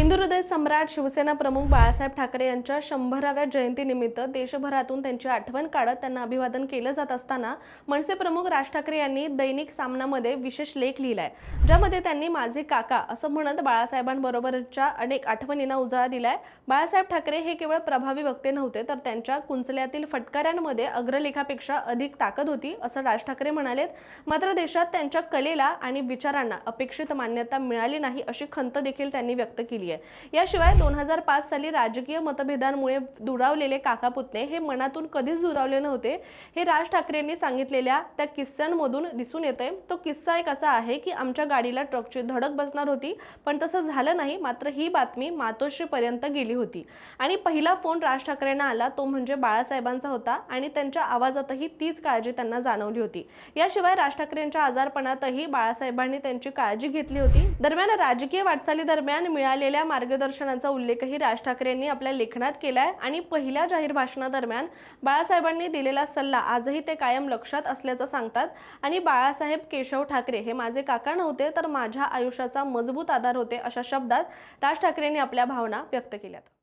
हिंदुहृदय सम्राट शिवसेना प्रमुख बाळासाहेब ठाकरे यांच्या 100व्या जयंतीनिमित्त देशभरातून त्यांची आठवण काढत त्यांना अभिवादन केलं जात असताना मनसे प्रमुख राज ठाकरे यांनी दैनिक सामनामध्ये विशेष लेख लिहिलाय, ज्यामध्ये त्यांनी माझे काका असं म्हणत बाळासाहेबांबरोबरच्या अनेक आठवणींना उजाळा दिलाय। बाळासाहेब ठाकरे हे केवळ प्रभावी वक्ते नव्हते, तर त्यांच्या कुंचल्यातील फटकाऱ्यांमध्ये अग्रलेखापेक्षा अधिक ताकद होती असं राज ठाकरे म्हणालेत। मात्र देशात त्यांच्या कलेला आणि विचारांना अपेक्षित मान्यता मिळाली नाही अशी खंत देखील त्यांनी व्यक्त केली। याशिवाय 2005 साली राजकीय मतभेदांमुळे दुरावलेले काका पुतणे हे मनातून कधीच दुरावले नव्हते, हे राज ठाकरेंनी सांगितलेल्या त्या किस्स्यांमधून दिसून येते। तो किस्सा एक असा आहे की आमच्या गाडीला ट्रकची धडक बसणार होती, पण तसं झालं नाही। मात्र ही बातमी मातोश्रीपर्यंत गेली होती आणि पहिला फोन राज ठाकरेंना आला तो म्हणजे बाळासाहेबांचा होता आणि त्यांच्या आवाजातही तीच काळजी त्यांना जाणवली होती। याशिवाय राज ठाकरेंच्या आजारपणातही बाळासाहेबांनी त्यांची काळजी घेतली होती। दरम्यान राजकीय वाटचाली दरम्यान मिळालेल्या मार्गदर्शनाचा उल्लेखही राज ठाकरेंनी आपल्या लेखनात केलाय आणि पहिल्या जाहीर भाषणादरम्यान बाळासाहेबांनी दिलेला सल्ला आजही ते कायम लक्षात असल्याचं सांगतात आणि बाळासाहेब केशव ठाकरे हे माझे काका नव्हते, तर माझ्या आयुष्याचा मजबूत आधार होते अशा शब्दात राज ठाकरेंनी आपल्या भावना व्यक्त केल्यात।